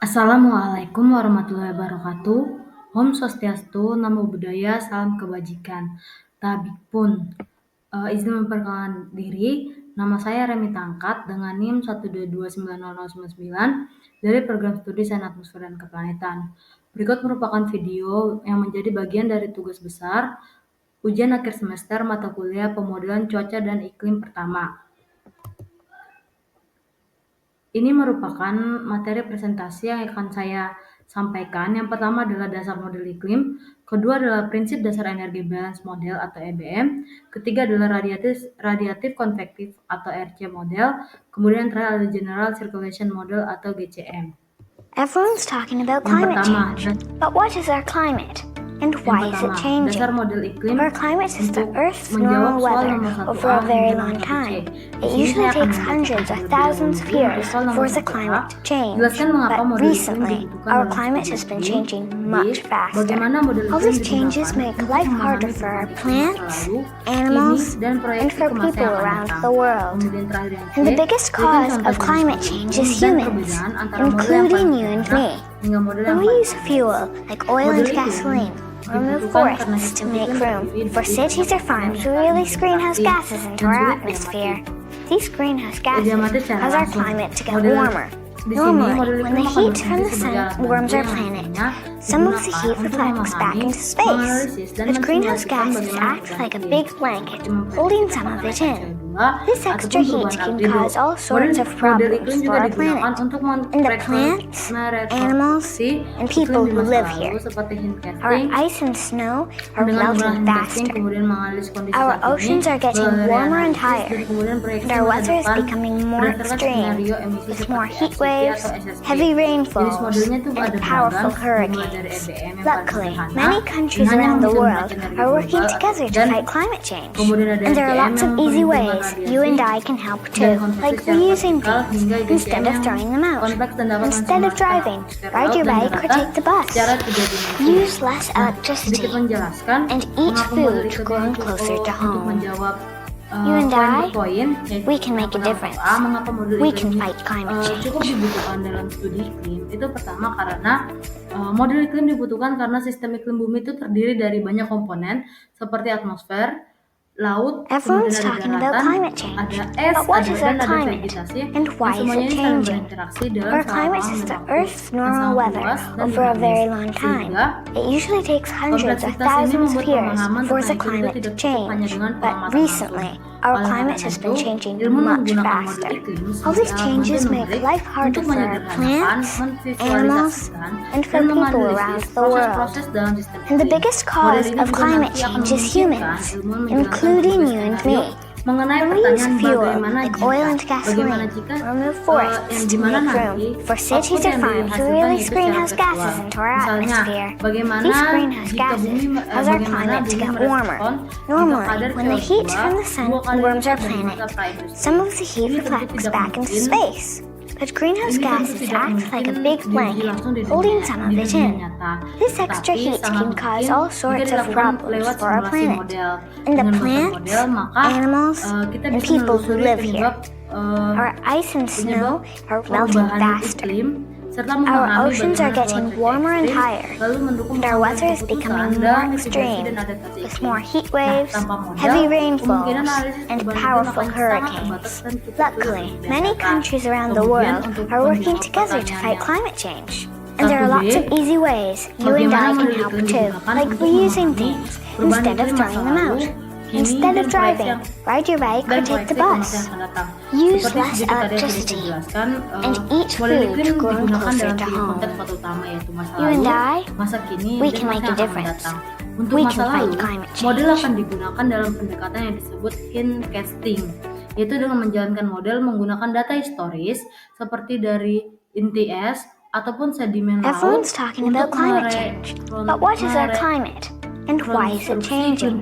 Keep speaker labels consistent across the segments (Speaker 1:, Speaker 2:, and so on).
Speaker 1: Assalamualaikum warahmatullahi wabarakatuh. Om Swastiastu, Namo Buddhaya, Salam Kebajikan. Tabikpun. Izin memperkenalkan diri, nama saya Remi Tangkat dengan NIM 1229099 dari Program Studi Sains Atmosfer dan Keplanetan. Berikut merupakan video yang menjadi bagian dari tugas besar ujian akhir semester mata kuliah pemodelan cuaca dan iklim pertama. Ini merupakan materi presentasi yang akan saya sampaikan. Yang pertama adalah dasar model iklim, kedua adalah prinsip dasar energi balance model atau EBM, ketiga adalah radiatif konvektif atau RC model, kemudian terakhir adalah general circulation model atau GCM.
Speaker 2: Everyone's talking about
Speaker 1: Yang
Speaker 2: climate
Speaker 1: pertama,
Speaker 2: change, but what is our climate? And why is it changing?
Speaker 1: dasar model iklim
Speaker 2: Our climate is the
Speaker 1: untuk
Speaker 2: Earth's
Speaker 1: menjawab
Speaker 2: normal
Speaker 1: soal
Speaker 2: weather
Speaker 1: nomor 1A
Speaker 2: over a very
Speaker 1: hingga
Speaker 2: long
Speaker 1: nomor 1C.
Speaker 2: time.
Speaker 1: Di
Speaker 2: It
Speaker 1: sini
Speaker 2: usually
Speaker 1: saya akan
Speaker 2: takes hundreds or thousands of years for the climate to change.
Speaker 1: Jelaskan mengapa
Speaker 2: But
Speaker 1: model iklim
Speaker 2: recently,
Speaker 1: dibutuhkan
Speaker 2: our
Speaker 1: dalam
Speaker 2: climate
Speaker 1: studi
Speaker 2: has been
Speaker 1: iklim.
Speaker 2: changing
Speaker 1: B.
Speaker 2: much faster.
Speaker 1: Bagaimana model
Speaker 2: All
Speaker 1: iklim
Speaker 2: these changes
Speaker 1: digunakan
Speaker 2: make
Speaker 1: untuk
Speaker 2: life
Speaker 1: memahami
Speaker 2: harder for our
Speaker 1: perubahan iklim
Speaker 2: plants,
Speaker 1: masa lalu,
Speaker 2: animals,
Speaker 1: kini, dan
Speaker 2: and
Speaker 1: proyeksi
Speaker 2: for
Speaker 1: ke masa
Speaker 2: people
Speaker 1: yang akan
Speaker 2: around
Speaker 1: datang.
Speaker 2: the world.
Speaker 1: Kemudian terakhir yang C,
Speaker 2: And the biggest
Speaker 1: berikan
Speaker 2: cause
Speaker 1: contoh
Speaker 2: of
Speaker 1: jenis
Speaker 2: climate
Speaker 1: model
Speaker 2: change
Speaker 1: iklim
Speaker 2: is
Speaker 1: dan
Speaker 2: humans,
Speaker 1: perbedaan antara model yang
Speaker 2: including
Speaker 1: paling
Speaker 2: you and
Speaker 1: sederhana
Speaker 2: me.
Speaker 1: hingga model
Speaker 2: When
Speaker 1: yang
Speaker 2: we
Speaker 1: paling
Speaker 2: use
Speaker 1: kompleks.
Speaker 2: fuel like oil
Speaker 1: Model
Speaker 2: and
Speaker 1: iklim
Speaker 2: gasoline, or remove
Speaker 1: dibutuhkan karena
Speaker 2: forests to
Speaker 1: sistem
Speaker 2: make
Speaker 1: iklim
Speaker 2: room
Speaker 1: terdiri
Speaker 2: for
Speaker 1: dari
Speaker 2: cities or
Speaker 1: banyak
Speaker 2: farms,
Speaker 1: komponen
Speaker 2: we
Speaker 1: yang
Speaker 2: release
Speaker 1: saling
Speaker 2: greenhouse
Speaker 1: berinteraksi
Speaker 2: gases into
Speaker 1: dan
Speaker 2: our
Speaker 1: sulit
Speaker 2: atmosphere.
Speaker 1: diamati.
Speaker 2: These greenhouse gases
Speaker 1: Diamati secara
Speaker 2: cause our
Speaker 1: langsung.
Speaker 2: climate to get
Speaker 1: Model
Speaker 2: warmer.
Speaker 1: Di sini, model
Speaker 2: Normally, when
Speaker 1: iklim
Speaker 2: the
Speaker 1: akan
Speaker 2: heat from the
Speaker 1: berfungsi sebagai
Speaker 2: sun
Speaker 1: alat
Speaker 2: warms
Speaker 1: bantu
Speaker 2: our
Speaker 1: yang
Speaker 2: planet,
Speaker 1: nantinya
Speaker 2: some of the
Speaker 1: digunakan
Speaker 2: heat
Speaker 1: untuk
Speaker 2: reflects back
Speaker 1: memahami,
Speaker 2: into space.
Speaker 1: menganalisis, dan
Speaker 2: But greenhouse
Speaker 1: mensimulasikan
Speaker 2: gases
Speaker 1: bagaimana
Speaker 2: act
Speaker 1: perubahan
Speaker 2: like a
Speaker 1: iklim,
Speaker 2: big blanket,
Speaker 1: seperti memprediksi
Speaker 2: holding some of
Speaker 1: tekanan
Speaker 2: it in.
Speaker 1: CO2
Speaker 2: This
Speaker 1: ataupun
Speaker 2: extra heat
Speaker 1: perubahan
Speaker 2: can
Speaker 1: albedo.
Speaker 2: cause all sorts of
Speaker 1: Model
Speaker 2: problems
Speaker 1: iklim
Speaker 2: for
Speaker 1: juga
Speaker 2: our
Speaker 1: digunakan
Speaker 2: planet
Speaker 1: untuk
Speaker 2: and the plants, animals,
Speaker 1: mereproduksi
Speaker 2: and
Speaker 1: iklim
Speaker 2: people
Speaker 1: di
Speaker 2: who
Speaker 1: masa
Speaker 2: live
Speaker 1: lalu,
Speaker 2: here.
Speaker 1: seperti heat
Speaker 2: Our
Speaker 1: casting.
Speaker 2: ice and snow are
Speaker 1: Dengan
Speaker 2: melting
Speaker 1: menggunakan casting,
Speaker 2: faster.
Speaker 1: kemudian menganalisis kondisi
Speaker 2: Our
Speaker 1: saat ini,
Speaker 2: oceans are getting
Speaker 1: melalui
Speaker 2: warmer and
Speaker 1: analisis,
Speaker 2: higher,
Speaker 1: dan kemudian proyeksi
Speaker 2: and our
Speaker 1: masa
Speaker 2: weather is
Speaker 1: depan
Speaker 2: becoming more
Speaker 1: berdasarkan
Speaker 2: extreme,
Speaker 1: skenario emisi
Speaker 2: with
Speaker 1: seperti
Speaker 2: more heat
Speaker 1: FCT
Speaker 2: waves,
Speaker 1: atau SSP.
Speaker 2: heavy
Speaker 1: Jenis
Speaker 2: rainfalls,
Speaker 1: modelnya tuh
Speaker 2: and
Speaker 1: ada
Speaker 2: powerful
Speaker 1: beragam, dimulai dari
Speaker 2: hurricanes.
Speaker 1: EBM yang paling
Speaker 2: Luckily,
Speaker 1: sederhana,
Speaker 2: many
Speaker 1: yang
Speaker 2: countries
Speaker 1: hanya
Speaker 2: around the
Speaker 1: menghitung
Speaker 2: world
Speaker 1: energi
Speaker 2: are working
Speaker 1: global,
Speaker 2: together to
Speaker 1: dan
Speaker 2: fight climate change.
Speaker 1: kemudian ada
Speaker 2: And there are
Speaker 1: SDM
Speaker 2: lots
Speaker 1: yang
Speaker 2: of easy
Speaker 1: memperhitungkan
Speaker 2: ways you and I can help
Speaker 1: dan
Speaker 2: too,
Speaker 1: konversi
Speaker 2: like
Speaker 1: secara
Speaker 2: reusing
Speaker 1: vertikal
Speaker 2: things
Speaker 1: hingga
Speaker 2: instead
Speaker 1: GCM
Speaker 2: of
Speaker 1: yang
Speaker 2: throwing them out.
Speaker 1: kompleks dan dapat
Speaker 2: Instead of driving,
Speaker 1: atmosfer
Speaker 2: ride
Speaker 1: laut
Speaker 2: your
Speaker 1: dan
Speaker 2: bike or
Speaker 1: daratan
Speaker 2: take the bus.
Speaker 1: secara tiga dimensi.
Speaker 2: Use less
Speaker 1: Sedikit
Speaker 2: electricity
Speaker 1: menjelaskan
Speaker 2: and eat
Speaker 1: mengapa model
Speaker 2: food
Speaker 1: iklim
Speaker 2: growing
Speaker 1: itu
Speaker 2: closer to
Speaker 1: untuk
Speaker 2: home.
Speaker 1: menjawab
Speaker 2: You and
Speaker 1: poin per
Speaker 2: I,
Speaker 1: poin, yaitu
Speaker 2: we can make a
Speaker 1: yang
Speaker 2: difference.
Speaker 1: pertama, mengapa model
Speaker 2: We
Speaker 1: iklim
Speaker 2: can fight climate change.
Speaker 1: cukup dibutuhkan dalam studi iklim. Itu pertama karena model iklim dibutuhkan karena sistem iklim bumi itu terdiri dari banyak komponen seperti atmosfer, laut,
Speaker 2: Everyone's
Speaker 1: kemudian ada
Speaker 2: talking about
Speaker 1: daratan,
Speaker 2: climate change.
Speaker 1: ada es,
Speaker 2: But what
Speaker 1: ada
Speaker 2: is
Speaker 1: dan
Speaker 2: our
Speaker 1: ada
Speaker 2: climate?
Speaker 1: vegetasi,
Speaker 2: And why
Speaker 1: yang
Speaker 2: is
Speaker 1: semuanya
Speaker 2: it
Speaker 1: ini saling
Speaker 2: changing?
Speaker 1: berinteraksi dalam
Speaker 2: Our
Speaker 1: selama
Speaker 2: climate is
Speaker 1: waktu
Speaker 2: the
Speaker 1: yang
Speaker 2: Earth's normal
Speaker 1: sangat
Speaker 2: weather
Speaker 1: luas dan
Speaker 2: over a
Speaker 1: dinamis,
Speaker 2: very long time.
Speaker 1: sehingga
Speaker 2: It usually takes hundreds or
Speaker 1: kompleksitas ini
Speaker 2: thousands of
Speaker 1: membuat
Speaker 2: years
Speaker 1: pemahaman
Speaker 2: for
Speaker 1: tentang
Speaker 2: the
Speaker 1: iklim itu
Speaker 2: climate to
Speaker 1: tidak cukup hanya
Speaker 2: change.
Speaker 1: dengan
Speaker 2: But
Speaker 1: pengamatan
Speaker 2: recently,
Speaker 1: langsung.
Speaker 2: our
Speaker 1: Oleh
Speaker 2: climate
Speaker 1: karena
Speaker 2: has
Speaker 1: itu,
Speaker 2: been changing
Speaker 1: ilmu
Speaker 2: much
Speaker 1: menggunakan model
Speaker 2: faster.
Speaker 1: iklim
Speaker 2: All
Speaker 1: sebagai
Speaker 2: these
Speaker 1: alat
Speaker 2: changes
Speaker 1: bantu
Speaker 2: make
Speaker 1: numerik
Speaker 2: life harder
Speaker 1: untuk
Speaker 2: for our
Speaker 1: menyederhanakan,
Speaker 2: plants, animals,
Speaker 1: memvisualisasikan,
Speaker 2: and
Speaker 1: dan
Speaker 2: for people
Speaker 1: menganalisis
Speaker 2: around the world.
Speaker 1: proses-proses dalam sistem
Speaker 2: And the
Speaker 1: iklim.
Speaker 2: biggest
Speaker 1: Model
Speaker 2: cause
Speaker 1: ini
Speaker 2: of
Speaker 1: juga
Speaker 2: climate
Speaker 1: nanti akan
Speaker 2: change is
Speaker 1: memungkinkan
Speaker 2: humans,
Speaker 1: ilmuwan menjalankan
Speaker 2: including
Speaker 1: berbagai
Speaker 2: you and
Speaker 1: skenario
Speaker 2: me.
Speaker 1: mengenai
Speaker 2: When we use
Speaker 1: pertanyaan
Speaker 2: fuel
Speaker 1: bagaimana
Speaker 2: like
Speaker 1: jika,
Speaker 2: oil and
Speaker 1: bagaimana
Speaker 2: gasoline,
Speaker 1: jika,
Speaker 2: or remove
Speaker 1: yang
Speaker 2: forests to
Speaker 1: dimana
Speaker 2: make
Speaker 1: nanti
Speaker 2: room for
Speaker 1: output
Speaker 2: cities or
Speaker 1: yang
Speaker 2: farms to
Speaker 1: dihasilkan
Speaker 2: release
Speaker 1: yaitu secara
Speaker 2: greenhouse
Speaker 1: tekstual.
Speaker 2: gases into our
Speaker 1: Misalnya,
Speaker 2: atmosphere.
Speaker 1: bagaimana
Speaker 2: These greenhouse
Speaker 1: jika
Speaker 2: gases
Speaker 1: bumi
Speaker 2: cause our climate to get warmer. Normally, when the heat from the sun warms our planet, some of the heat reflects back into space. But greenhouse gases act like a big blanket, holding some of it in. This extra heat can cause all sorts of problems for our planet, and the plants, animals, and people who live here. Our ice and snow are melting faster. Our oceans are getting warmer and higher, and our weather is becoming more extreme, with more heat waves, heavy rainfalls, and powerful hurricanes. Luckily, many countries around the world are working together to fight climate change. And there are lots of easy ways you and I can help too, like reusing things instead of throwing them out. Instead of driving, ride your bike or take the bus. Use less electricity and eat food grown closer to home. You and I, we can make a difference.
Speaker 1: Untuk
Speaker 2: We
Speaker 1: masa
Speaker 2: can fight
Speaker 1: lalu,
Speaker 2: climate
Speaker 1: model
Speaker 2: change.
Speaker 1: akan digunakan dalam pendekatan yang disebut hint casting, yaitu dengan menjalankan model menggunakan data historis seperti dari inti es ataupun sedimen laut
Speaker 2: Everyone's talking about
Speaker 1: untuk
Speaker 2: climate change. But what is our climate? And why is it changing?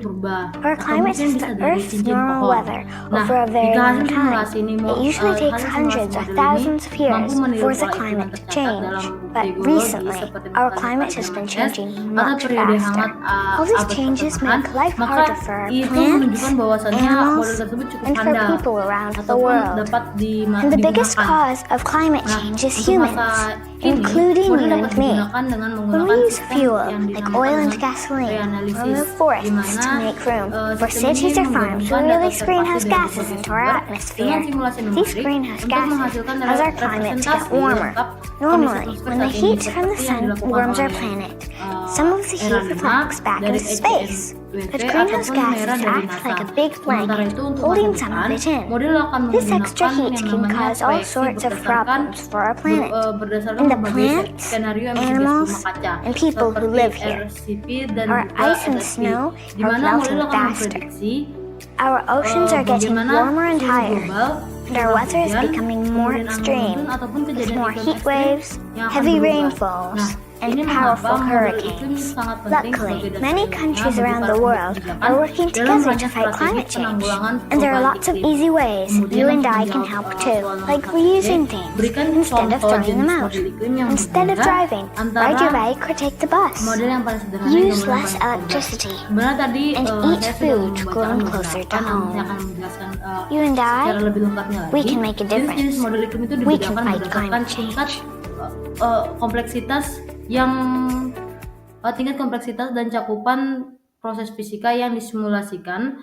Speaker 2: Our climate is the Earth's normal weather over a very long time. It usually takes hundreds or thousands of years for the climate to change. But recently, our climate has been changing much faster. All these changes make life harder for our plants, animals, and for people around the world. And the biggest cause of climate change is humans,
Speaker 1: kini,
Speaker 2: including
Speaker 1: model
Speaker 2: you
Speaker 1: dapat
Speaker 2: and me.
Speaker 1: digunakan dengan
Speaker 2: When
Speaker 1: menggunakan
Speaker 2: we use
Speaker 1: sistem
Speaker 2: fuel
Speaker 1: yang
Speaker 2: like
Speaker 1: dinamakan
Speaker 2: oil and
Speaker 1: dengan
Speaker 2: gasoline, or
Speaker 1: reanalisis,
Speaker 2: move
Speaker 1: di
Speaker 2: forests
Speaker 1: mana
Speaker 2: to make room for
Speaker 1: sistem ini
Speaker 2: cities or farms, we
Speaker 1: menggabungkan data
Speaker 2: release
Speaker 1: observasi
Speaker 2: greenhouse
Speaker 1: dari
Speaker 2: gases
Speaker 1: berbagai
Speaker 2: into our
Speaker 1: sumber
Speaker 2: atmosphere.
Speaker 1: dengan simulasi
Speaker 2: These
Speaker 1: numerik
Speaker 2: greenhouse
Speaker 1: untuk
Speaker 2: gases
Speaker 1: menghasilkan
Speaker 2: cause our climate to get
Speaker 1: representasi
Speaker 2: warmer.
Speaker 1: lengkap kondisi
Speaker 2: Normally,
Speaker 1: atmosfer
Speaker 2: when the
Speaker 1: saat ini,
Speaker 2: heat from the
Speaker 1: seperti yang
Speaker 2: sun
Speaker 1: dilakukan
Speaker 2: warms our
Speaker 1: oleh
Speaker 2: planet, some of the heat
Speaker 1: era 5
Speaker 2: reflects back
Speaker 1: dari
Speaker 2: into space.
Speaker 1: ECMWF
Speaker 2: But greenhouse
Speaker 1: ataupun
Speaker 2: gases
Speaker 1: merah dari
Speaker 2: act
Speaker 1: NASA.
Speaker 2: like a big
Speaker 1: Sementara
Speaker 2: blanket,
Speaker 1: itu untuk masa
Speaker 2: holding some
Speaker 1: depan,
Speaker 2: of it in.
Speaker 1: model akan
Speaker 2: This extra
Speaker 1: menggunakan
Speaker 2: heat
Speaker 1: yang
Speaker 2: can
Speaker 1: namanya
Speaker 2: cause all
Speaker 1: proyeksi
Speaker 2: sorts of
Speaker 1: berdasarkan
Speaker 2: problems for our planet.
Speaker 1: berdasarkan
Speaker 2: And the
Speaker 1: berbagai
Speaker 2: plants,
Speaker 1: skenario emisi gas
Speaker 2: animals,
Speaker 1: rumah kaca
Speaker 2: and people who
Speaker 1: seperti
Speaker 2: live here.
Speaker 1: RCP dan
Speaker 2: Our
Speaker 1: juga
Speaker 2: ice and
Speaker 1: SSP,
Speaker 2: snow
Speaker 1: di
Speaker 2: are
Speaker 1: mana
Speaker 2: melting
Speaker 1: model akan
Speaker 2: faster.
Speaker 1: memprediksi
Speaker 2: Our oceans are getting
Speaker 1: bagaimana
Speaker 2: warmer and
Speaker 1: suhu
Speaker 2: higher,
Speaker 1: global,
Speaker 2: and our
Speaker 1: curah
Speaker 2: weather is
Speaker 1: hujan,
Speaker 2: becoming more
Speaker 1: kemudian angin
Speaker 2: extreme,
Speaker 1: muncul ataupun
Speaker 2: with
Speaker 1: kejadian
Speaker 2: more
Speaker 1: iklim
Speaker 2: heat
Speaker 1: ekstrim
Speaker 2: waves,
Speaker 1: yang akan
Speaker 2: heavy
Speaker 1: berubah.
Speaker 2: rainfalls,
Speaker 1: Nah,
Speaker 2: and
Speaker 1: ini mengapa
Speaker 2: powerful
Speaker 1: model iklim
Speaker 2: hurricanes.
Speaker 1: sangat penting
Speaker 2: Luckily,
Speaker 1: sebagai dasar
Speaker 2: many
Speaker 1: ilmiah
Speaker 2: countries
Speaker 1: bagi
Speaker 2: around
Speaker 1: para
Speaker 2: the
Speaker 1: pembuat
Speaker 2: world
Speaker 1: kebijakan
Speaker 2: are working
Speaker 1: dalam
Speaker 2: together to
Speaker 1: merancang
Speaker 2: fight
Speaker 1: strategi
Speaker 2: climate change.
Speaker 1: penanggulangan
Speaker 2: And there are
Speaker 1: perubahan
Speaker 2: lots of
Speaker 1: iklim.
Speaker 2: easy ways
Speaker 1: Kemudian
Speaker 2: you and
Speaker 1: untuk
Speaker 2: I can
Speaker 1: menjawab
Speaker 2: help
Speaker 1: soal
Speaker 2: too,
Speaker 1: nomor
Speaker 2: like
Speaker 1: 1
Speaker 2: reusing
Speaker 1: C,
Speaker 2: things
Speaker 1: berikan
Speaker 2: instead of
Speaker 1: contoh
Speaker 2: throwing them
Speaker 1: jenis
Speaker 2: out.
Speaker 1: model iklim yang
Speaker 2: Instead of
Speaker 1: berbeda
Speaker 2: driving,
Speaker 1: antara
Speaker 2: ride your bike or take the bus.
Speaker 1: model yang paling sederhana yang
Speaker 2: Use
Speaker 1: gambarnya
Speaker 2: less
Speaker 1: paling kompleks.
Speaker 2: electricity
Speaker 1: Sebenarnya tadi
Speaker 2: and eat
Speaker 1: saya sudah
Speaker 2: food
Speaker 1: membacakan
Speaker 2: grown closer
Speaker 1: beberapa,
Speaker 2: to
Speaker 1: namun
Speaker 2: home.
Speaker 1: saya akan menjelaskan
Speaker 2: You and
Speaker 1: secara
Speaker 2: I,
Speaker 1: lebih lengkapnya lagi.
Speaker 2: we can make a
Speaker 1: Jenis-jenis
Speaker 2: difference.
Speaker 1: model iklim itu
Speaker 2: We can
Speaker 1: dibedakan
Speaker 2: fight
Speaker 1: berdasarkan
Speaker 2: climate
Speaker 1: tingkat
Speaker 2: change.
Speaker 1: kompleksitas yang tingkat kompleksitas dan cakupan proses fisika yang disimulasikan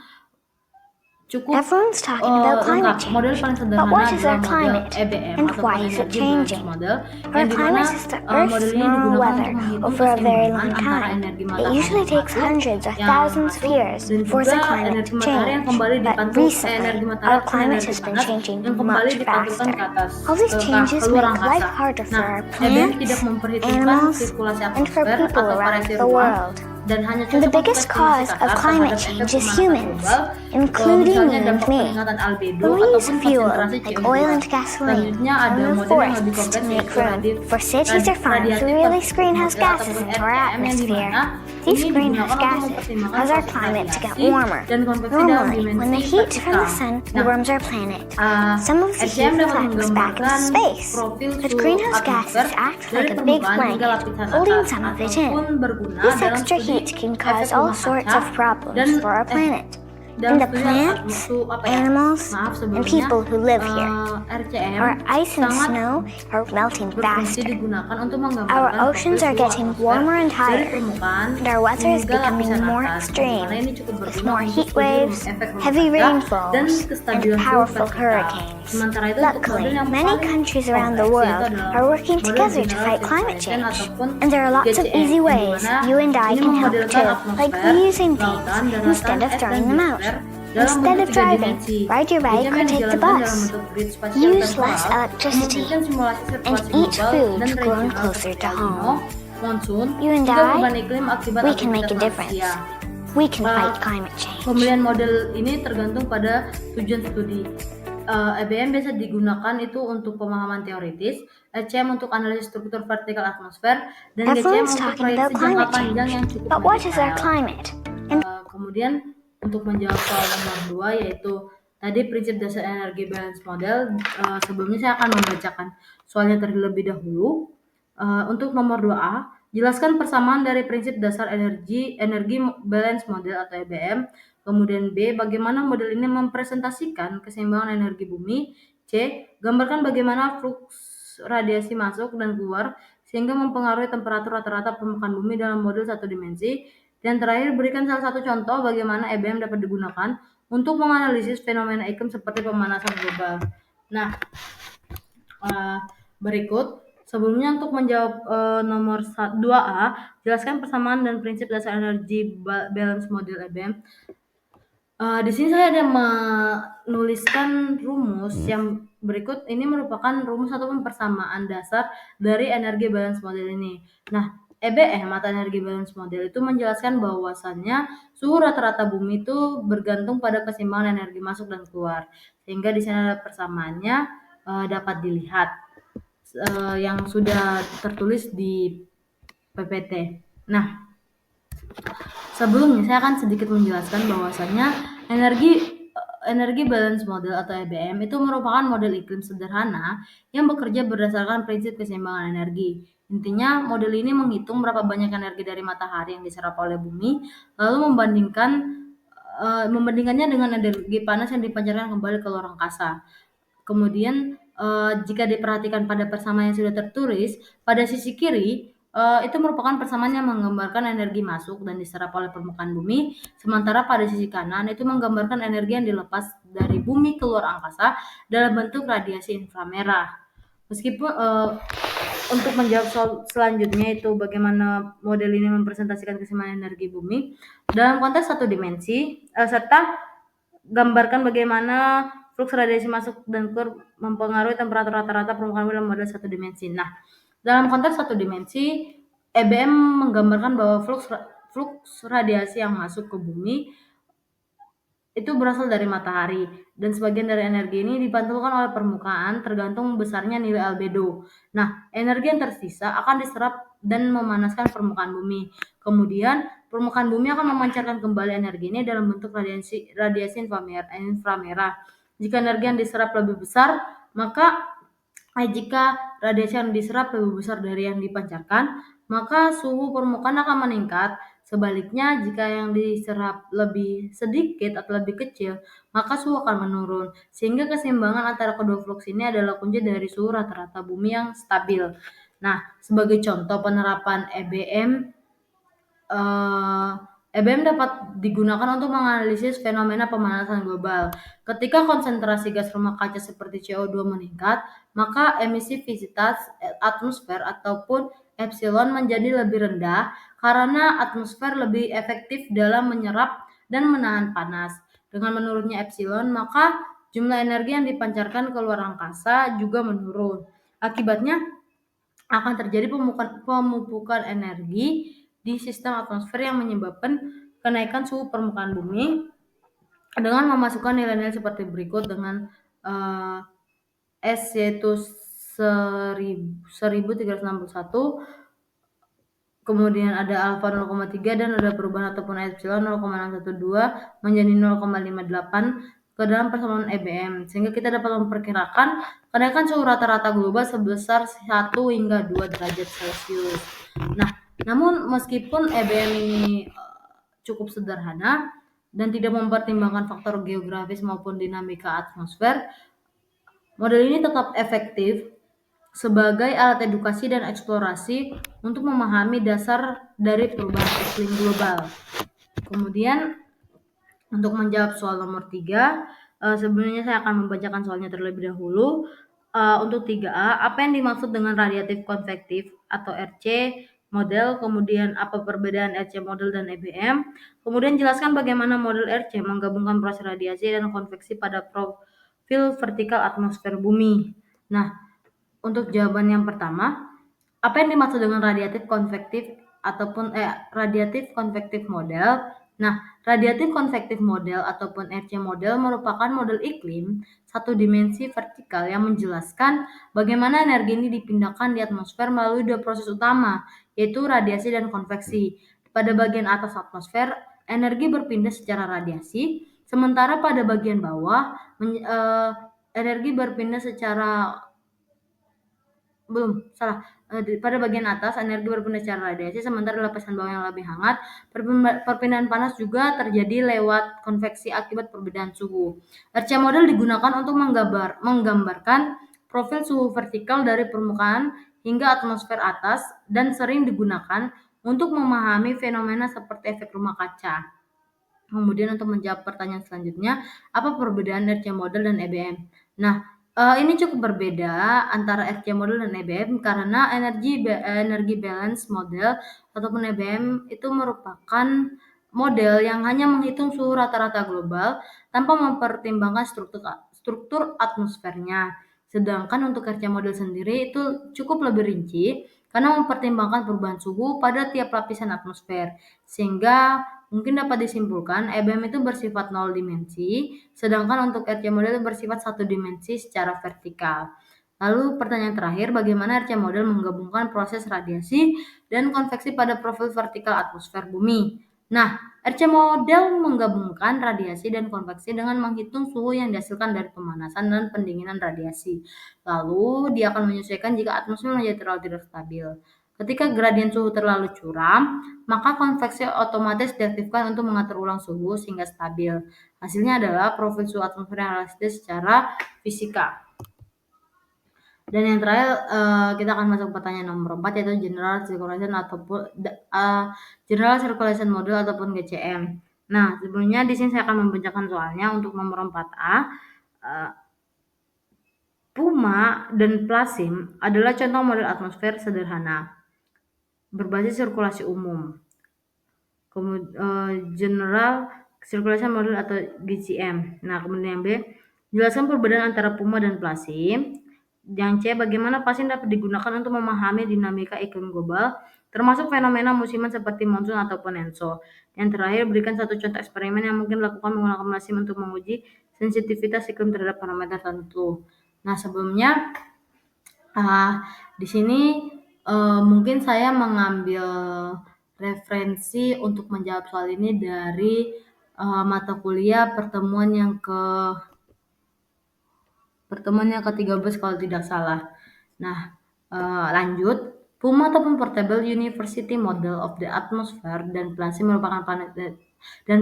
Speaker 1: cukup
Speaker 2: Everyone's talking about
Speaker 1: lengkap.
Speaker 2: climate
Speaker 1: Model
Speaker 2: change.
Speaker 1: paling
Speaker 2: But
Speaker 1: sederhana
Speaker 2: what is
Speaker 1: adalah
Speaker 2: our
Speaker 1: model
Speaker 2: climate?
Speaker 1: EBM
Speaker 2: And
Speaker 1: ataupun
Speaker 2: why is it
Speaker 1: Energy Balance
Speaker 2: changing?
Speaker 1: Model,
Speaker 2: Our
Speaker 1: yang dimana
Speaker 2: climate is the
Speaker 1: model
Speaker 2: Earth's
Speaker 1: ini
Speaker 2: normal
Speaker 1: digunakan
Speaker 2: weather
Speaker 1: untuk menghitung
Speaker 2: over a very
Speaker 1: keseimbangan
Speaker 2: long
Speaker 1: antara
Speaker 2: time.
Speaker 1: energi
Speaker 2: It
Speaker 1: matahari
Speaker 2: usually
Speaker 1: yang
Speaker 2: takes
Speaker 1: masuk,
Speaker 2: hundreds or
Speaker 1: yang
Speaker 2: thousands of
Speaker 1: masuk,
Speaker 2: years
Speaker 1: dan
Speaker 2: for the
Speaker 1: juga
Speaker 2: climate
Speaker 1: energi
Speaker 2: to
Speaker 1: matahari yang
Speaker 2: change.
Speaker 1: kembali
Speaker 2: But
Speaker 1: dipantul
Speaker 2: recently,
Speaker 1: energi matahari
Speaker 2: our
Speaker 1: ataupun
Speaker 2: climate
Speaker 1: energi
Speaker 2: has been
Speaker 1: panas
Speaker 2: changing
Speaker 1: yang kembali
Speaker 2: much
Speaker 1: dipantulkan
Speaker 2: faster.
Speaker 1: ke atas
Speaker 2: All these changes
Speaker 1: keluar
Speaker 2: make
Speaker 1: angkasa.
Speaker 2: life harder for
Speaker 1: Nah,
Speaker 2: our
Speaker 1: EBM
Speaker 2: plants,
Speaker 1: tidak memperhitungkan
Speaker 2: animals,
Speaker 1: sirkulasi
Speaker 2: and for
Speaker 1: atmosfer
Speaker 2: people
Speaker 1: atau
Speaker 2: around
Speaker 1: variasi
Speaker 2: the
Speaker 1: ruang
Speaker 2: world.
Speaker 1: dan hanya
Speaker 2: And the
Speaker 1: cocok untuk
Speaker 2: biggest
Speaker 1: estimasi
Speaker 2: cause
Speaker 1: kasar
Speaker 2: of climate
Speaker 1: terhadap efek
Speaker 2: change is
Speaker 1: pemanasan
Speaker 2: humans,
Speaker 1: global,
Speaker 2: including
Speaker 1: misalnya
Speaker 2: you and
Speaker 1: dampak
Speaker 2: me.
Speaker 1: peningkatan albedo
Speaker 2: When we use
Speaker 1: ataupun
Speaker 2: fuel
Speaker 1: konsentrasi
Speaker 2: like
Speaker 1: CO2.
Speaker 2: oil and gasoline,
Speaker 1: Selanjutnya ada
Speaker 2: or move
Speaker 1: model yang lebih
Speaker 2: forests
Speaker 1: kompleks
Speaker 2: to make
Speaker 1: yaitu
Speaker 2: room for cities or farms, we
Speaker 1: radiatif
Speaker 2: release greenhouse
Speaker 1: model
Speaker 2: gases
Speaker 1: ataupun
Speaker 2: into our
Speaker 1: RCM yang
Speaker 2: atmosphere.
Speaker 1: dimana
Speaker 2: These
Speaker 1: ini
Speaker 2: greenhouse
Speaker 1: digunakan untuk
Speaker 2: gases
Speaker 1: mempertimbangkan
Speaker 2: cause our
Speaker 1: proses
Speaker 2: climate to get
Speaker 1: radiasi
Speaker 2: warmer.
Speaker 1: dan konveksi dalam
Speaker 2: Normally, when the
Speaker 1: dimensi
Speaker 2: heat from the
Speaker 1: vertikal.
Speaker 2: sun
Speaker 1: Nah,
Speaker 2: warms our planet, some of the heat
Speaker 1: RCM dapat
Speaker 2: reflects back into
Speaker 1: menggambarkan
Speaker 2: space.
Speaker 1: profil
Speaker 2: But
Speaker 1: suhu
Speaker 2: greenhouse
Speaker 1: atmosfer
Speaker 2: gases act
Speaker 1: dari
Speaker 2: like a big
Speaker 1: permukaan hingga
Speaker 2: blanket,
Speaker 1: lapisan
Speaker 2: holding
Speaker 1: atas
Speaker 2: some of it
Speaker 1: ataupun
Speaker 2: in.
Speaker 1: berguna
Speaker 2: This
Speaker 1: dalam
Speaker 2: extra
Speaker 1: studi
Speaker 2: heat can
Speaker 1: efek
Speaker 2: cause all
Speaker 1: rumah
Speaker 2: sorts
Speaker 1: kaca
Speaker 2: of problems
Speaker 1: dan
Speaker 2: for our planet.
Speaker 1: dan
Speaker 2: And the
Speaker 1: studi
Speaker 2: plants, animals, and people who live here.
Speaker 1: RCM
Speaker 2: Our ice and
Speaker 1: sangat
Speaker 2: snow are melting
Speaker 1: berfungsi
Speaker 2: faster.
Speaker 1: digunakan untuk menggambarkan
Speaker 2: Our oceans are
Speaker 1: profil suhu
Speaker 2: getting
Speaker 1: atmosfer
Speaker 2: warmer and
Speaker 1: dari
Speaker 2: higher,
Speaker 1: permukaan
Speaker 2: and our weather is
Speaker 1: hingga
Speaker 2: becoming
Speaker 1: lapisan
Speaker 2: more
Speaker 1: atas,
Speaker 2: extreme,
Speaker 1: dimana ini cukup
Speaker 2: with
Speaker 1: berguna
Speaker 2: more
Speaker 1: untuk
Speaker 2: heat
Speaker 1: studi
Speaker 2: waves,
Speaker 1: efek rumah
Speaker 2: heavy
Speaker 1: kaca dan
Speaker 2: rainfalls, and
Speaker 1: kestabilan suhu
Speaker 2: powerful
Speaker 1: vertikal.
Speaker 2: hurricanes.
Speaker 1: Sementara itu untuk
Speaker 2: Luckily,
Speaker 1: model yang
Speaker 2: many
Speaker 1: paling
Speaker 2: countries around the
Speaker 1: kompleks
Speaker 2: world
Speaker 1: yaitu adalah
Speaker 2: are working
Speaker 1: model
Speaker 2: together to
Speaker 1: general
Speaker 2: fight climate
Speaker 1: circulation
Speaker 2: change.
Speaker 1: ataupun
Speaker 2: And there are lots of
Speaker 1: GCM,
Speaker 2: easy
Speaker 1: yang
Speaker 2: ways
Speaker 1: dimana
Speaker 2: you and I
Speaker 1: ini
Speaker 2: can help
Speaker 1: memodelkan
Speaker 2: too, like
Speaker 1: atmosfer,
Speaker 2: reusing things
Speaker 1: lautan, daratan,
Speaker 2: instead of
Speaker 1: es, dan
Speaker 2: throwing them out.
Speaker 1: geosfer dalam
Speaker 2: Instead
Speaker 1: bentuk
Speaker 2: of
Speaker 1: tiga
Speaker 2: driving,
Speaker 1: dimensi.
Speaker 2: ride your bike
Speaker 1: GCM
Speaker 2: or
Speaker 1: yang
Speaker 2: take the
Speaker 1: dijalankan dalam
Speaker 2: bus.
Speaker 1: bentuk grid spasial
Speaker 2: Use less
Speaker 1: temporal,
Speaker 2: electricity
Speaker 1: memungkinkan simulasi
Speaker 2: and
Speaker 1: sirkulasi
Speaker 2: eat
Speaker 1: global
Speaker 2: food
Speaker 1: dan
Speaker 2: grown
Speaker 1: regional
Speaker 2: closer
Speaker 1: seperti
Speaker 2: to
Speaker 1: El Nino,
Speaker 2: home.
Speaker 1: monsun,
Speaker 2: You and
Speaker 1: hingga
Speaker 2: I,
Speaker 1: perubahan iklim akibat
Speaker 2: we can make
Speaker 1: aktivitas
Speaker 2: a difference.
Speaker 1: manusia.
Speaker 2: We can fight climate change.
Speaker 1: Pemilihan model ini tergantung pada tujuan studi. EBM biasa digunakan itu untuk pemahaman teoritis, ECM untuk analisis struktur vertikal atmosfer, dan GCM
Speaker 2: Everyone's
Speaker 1: untuk
Speaker 2: talking
Speaker 1: proyeksi
Speaker 2: about
Speaker 1: jangka
Speaker 2: climate
Speaker 1: panjang
Speaker 2: change.
Speaker 1: yang cukup
Speaker 2: But what is our
Speaker 1: mendetail.
Speaker 2: climate?
Speaker 1: Kemudian untuk menjawab soal nomor 2 yaitu tadi prinsip dasar energi balance model. Sebelumnya saya akan membacakan soalnya terlebih dahulu. Untuk nomor 2A, jelaskan persamaan dari prinsip dasar energi balance model atau EBM. Kemudian B, bagaimana model ini mempresentasikan keseimbangan energi bumi. C, gambarkan bagaimana fluks radiasi masuk dan keluar sehingga mempengaruhi temperatur rata-rata permukaan bumi dalam model satu dimensi. Dan terakhir, berikan salah satu contoh bagaimana EBM dapat digunakan untuk menganalisis fenomena iklim seperti pemanasan global. Nah, berikut sebelumnya untuk menjawab nomor 2A, jelaskan persamaan dan prinsip dasar energi balance model EBM. Di sini saya ada menuliskan rumus yang berikut. Ini merupakan rumus ataupun persamaan dasar dari energi balance model ini. Nah, EBM atau energi balance model itu menjelaskan bahwasannya suhu rata-rata bumi itu bergantung pada keseimbangan energi masuk dan keluar. Sehingga di sini ada persamaannya dapat dilihat yang sudah tertulis di PPT. Nah, sebelumnya saya akan sedikit menjelaskan bahwasannya energi balance model atau EBM itu merupakan model iklim sederhana yang bekerja berdasarkan prinsip keseimbangan energi. Intinya model ini menghitung berapa banyak energi dari matahari yang diserap oleh bumi, lalu membandingkannya dengan energi panas yang dipancarkan kembali ke luar angkasa. Kemudian jika diperhatikan pada persamaan yang sudah tertulis, pada sisi kiri itu merupakan persamaan yang menggambarkan energi masuk dan diserap oleh permukaan bumi, sementara pada sisi kanan itu menggambarkan energi yang dilepas dari bumi keluar angkasa dalam bentuk radiasi inframerah. Meskipun untuk menjawab soal selanjutnya itu bagaimana model ini mempresentasikan keseimbangan energi bumi dalam konteks satu dimensi, serta gambarkan bagaimana flux radiasi masuk dan keluar mempengaruhi temperatur rata-rata permukaan bumi dalam model satu dimensi. Nah, dalam konteks satu dimensi, EBM menggambarkan bahwa flux radiasi yang masuk ke bumi itu berasal dari matahari, dan sebagian dari energi ini dipantulkan oleh permukaan tergantung besarnya nilai albedo. Nah, energi yang tersisa akan diserap dan memanaskan permukaan bumi. Kemudian, permukaan bumi akan memancarkan kembali energi ini dalam bentuk radiasi inframerah. Jika energi yang diserap lebih besar, maka jika radiasi yang diserap lebih besar dari yang dipancarkan, maka suhu permukaan akan meningkat. Sebaliknya, jika yang diserap lebih sedikit atau lebih kecil, maka suhu akan menurun. Sehingga keseimbangan antara kedua flux ini adalah kunci dari suhu rata-rata bumi yang stabil. Nah, sebagai contoh penerapan EBM dapat digunakan untuk menganalisis fenomena pemanasan global. Ketika konsentrasi gas rumah kaca seperti CO2 meningkat, maka emisivitas atmosfer ataupun epsilon menjadi lebih rendah karena atmosfer lebih efektif dalam menyerap dan menahan panas. Dengan menurunnya epsilon, maka jumlah energi yang dipancarkan keluar angkasa juga menurun. Akibatnya akan terjadi pemupukan energi di sistem atmosfer yang menyebabkan kenaikan suhu permukaan bumi dengan memasukkan nilai-nilai seperti berikut dengan S yaitu 1361, kemudian ada alfa 0,3 dan ada perubahan ataupun epsilon 0,612 menjadi 0,58 ke dalam persamaan EBM, sehingga kita dapat memperkirakan kenaikan suhu rata-rata global sebesar 1 hingga 2 derajat Celcius. Nah, namun meskipun EBM ini cukup sederhana dan tidak mempertimbangkan faktor geografis maupun dinamika atmosfer, model ini tetap efektif sebagai alat edukasi dan eksplorasi untuk memahami dasar dari perubahan iklim global. Kemudian untuk menjawab soal nomor 3, sebelumnya saya akan membacakan soalnya terlebih dahulu. Untuk 3A, apa yang dimaksud dengan radiatif konvektif atau RC model, kemudian apa perbedaan RC model dan EBM, kemudian jelaskan bagaimana model RC menggabungkan proses radiasi dan konveksi pada profil vertikal atmosfer bumi. Nah, untuk jawaban yang pertama, apa yang dimaksud dengan radiatif konvektif ataupun radiatif konvektif model? Nah, radiatif konvektif model ataupun RC model merupakan model iklim satu dimensi vertikal yang menjelaskan bagaimana energi ini dipindahkan di atmosfer melalui dua proses utama, yaitu radiasi dan konveksi. Pada bagian atas atmosfer, energi berpindah secara radiasi, sementara pada bagian bawah energi berpindah secara pada bagian atas energi berpindah secara radiasi, sementara di lapisan bawah yang lebih hangat, perpindahan panas juga terjadi lewat konveksi akibat perbedaan suhu. RC model digunakan untuk menggambarkan profil suhu vertikal dari permukaan hingga atmosfer atas dan sering digunakan untuk memahami fenomena seperti efek rumah kaca. Kemudian untuk menjawab pertanyaan selanjutnya, apa perbedaan RC model dan EBM? Nah, ini cukup berbeda antara RC model dan EBM karena energi balance model ataupun EBM itu merupakan model yang hanya menghitung suhu rata-rata global tanpa mempertimbangkan struktur atmosfernya. Sedangkan untuk RC model sendiri itu cukup lebih rinci karena mempertimbangkan perubahan suhu pada tiap lapisan atmosfer, sehingga mungkin dapat disimpulkan EBM itu bersifat 0 dimensi, sedangkan untuk RC model bersifat 1 dimensi secara vertikal. Lalu pertanyaan terakhir, bagaimana RC model menggabungkan proses radiasi dan konveksi pada profil vertikal atmosfer bumi? Nah, RC model menggabungkan radiasi dan konveksi dengan menghitung suhu yang dihasilkan dari pemanasan dan pendinginan radiasi. Lalu, dia akan menyesuaikan jika atmosfer menjadi terlalu tidak stabil. Ketika gradien suhu terlalu curam, maka konveksi otomatis diaktifkan untuk mengatur ulang suhu sehingga stabil. Hasilnya adalah profil suhu atmosfer yang realistis secara fisika. Dan yang terakhir kita akan masuk pertanyaan nomor 4 yaitu general circulation ataupun general circulation model ataupun GCM. Nah, sebelumnya di sini saya akan membacakan soalnya untuk nomor 4A. Puma dan Plasim adalah contoh model atmosfer sederhana berbasis sirkulasi umum. General Circulation Model atau GCM. Nah, kemudian yang B, jelaskan perbedaan antara Puma dan Plasim. Yang C, bagaimana Plasim dapat digunakan untuk memahami dinamika iklim global, termasuk fenomena musiman seperti monsun ataupun ENSO. Yang terakhir, berikan satu contoh eksperimen yang mungkin dilakukan menggunakan Plasim untuk menguji sensitivitas iklim terhadap parameter tertentu. Nah, sebelumnya di sini mungkin saya mengambil referensi untuk menjawab soal ini dari mata kuliah pertemuan yang ke-13 kalau tidak salah. Nah, lanjut. Puma ataupun Portable University Model of the Atmosphere dan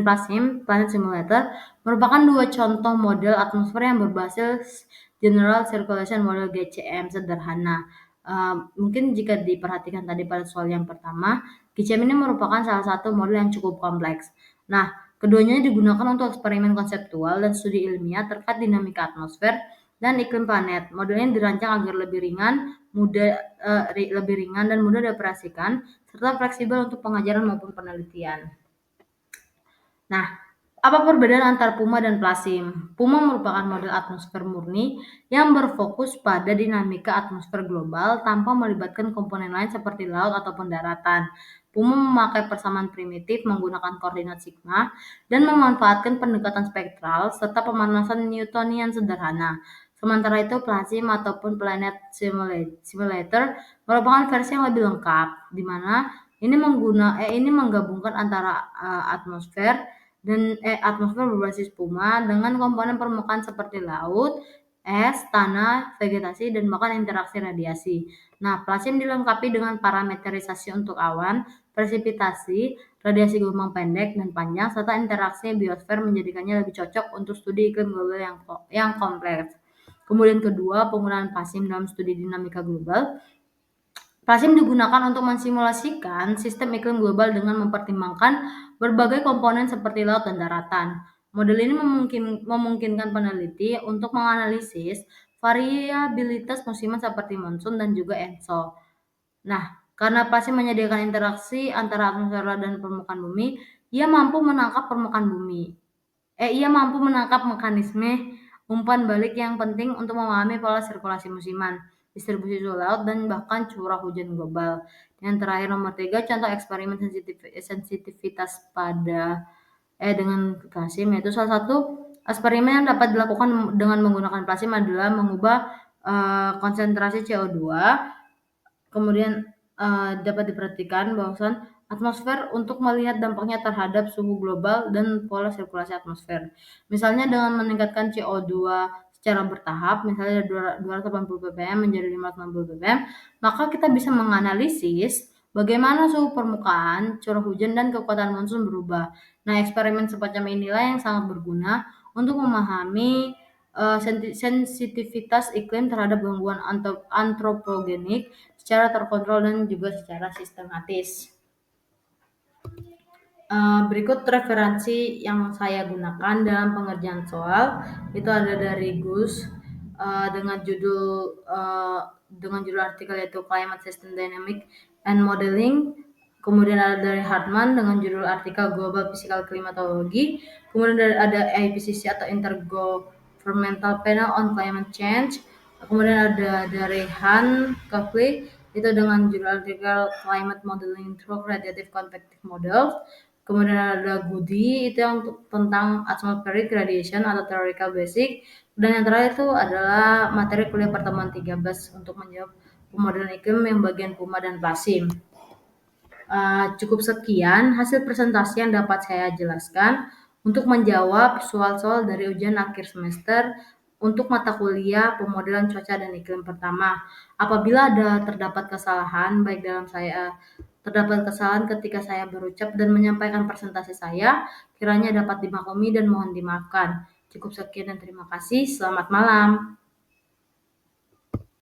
Speaker 1: Plasim Planet Simulator merupakan dua contoh model atmosfer yang berbasis General Circulation Model GCM sederhana. Mungkin jika diperhatikan tadi pada soal yang pertama, GCM ini merupakan salah satu model yang cukup kompleks. Nah, keduanya digunakan untuk eksperimen konseptual dan studi ilmiah terkait dinamika atmosfer dan iklim planet. Modelnya dirancang agar lebih ringan dan mudah dioperasikan, serta fleksibel untuk pengajaran maupun penelitian. Nah, apa perbedaan antara Puma dan Plasim? Puma merupakan model atmosfer murni yang berfokus pada dinamika atmosfer global tanpa melibatkan komponen lain seperti laut ataupun daratan. Puma memakai persamaan primitif menggunakan koordinat sigma dan memanfaatkan pendekatan spektral serta pemanasan Newtonian sederhana. Sementara itu, Plasim ataupun Planet Simulator merupakan versi yang lebih lengkap, di mana ini menggabungkan antara atmosfer berbasis Puma dengan komponen permukaan seperti laut, es, tanah, vegetasi, dan bahkan interaksi radiasi. Nah, Plasim dilengkapi dengan parameterisasi untuk awan, presipitasi, radiasi gelombang pendek dan panjang, serta interaksi biosfer menjadikannya lebih cocok untuk studi iklim global yang kompleks. Kemudian kedua, penggunaan Plasim dalam studi dinamika global. Plasim digunakan untuk mensimulasikan sistem iklim global dengan mempertimbangkan berbagai komponen seperti laut dan daratan. Model ini memungkinkan peneliti untuk menganalisis variabilitas musiman seperti monsun dan juga ENSO. Nah, karena Plasim menyediakan interaksi antara atmosfer dan permukaan bumi, ia mampu menangkap mekanisme umpan balik yang penting untuk memahami pola sirkulasi musiman, distribusi suhu laut, dan bahkan curah hujan global. Yang terakhir nomor 3, contoh eksperimen sensitivitas dengan Plasim, yaitu salah satu eksperimen yang dapat dilakukan dengan menggunakan Plasim adalah mengubah konsentrasi CO2. Kemudian dapat diperhatikan bahwasan atmosfer untuk melihat dampaknya terhadap suhu global dan pola sirkulasi atmosfer. Misalnya dengan meningkatkan CO2 secara bertahap, misalnya dari 280 ppm menjadi 560 ppm, maka kita bisa menganalisis bagaimana suhu permukaan, curah hujan, dan kekuatan monsun berubah. Nah, eksperimen semacam inilah yang sangat berguna untuk memahami sensitivitas iklim terhadap gangguan antropogenik secara terkontrol dan juga secara sistematis. Berikut referensi yang saya gunakan dalam pengerjaan soal itu ada dari Gus dengan judul artikel yaitu Climate System Dynamic and Modeling. Kemudian ada dari Hartman dengan judul artikel Global Physical Climatology. Kemudian ada IPCC atau Intergovernmental Panel on Climate Change. Kemudian ada dari Han Copley itu dengan judul artikel Climate Modeling Through Radiative Convective Models. Kemudian ada Goody itu yang tentang atmospheric radiation atau theoretical basic. Dan yang terakhir itu adalah materi kuliah pertemuan 13 untuk menjawab pemodelan iklim yang bagian Puma dan Plasim. Cukup sekian hasil presentasi yang dapat saya jelaskan untuk menjawab soal-soal dari ujian akhir semester untuk mata kuliah pemodelan cuaca dan iklim pertama. Apabila terdapat kesalahan ketika saya berucap dan menyampaikan presentasi saya, kiranya dapat dimaklumi dan mohon dimaafkan. Cukup sekian dan terima kasih. Selamat malam.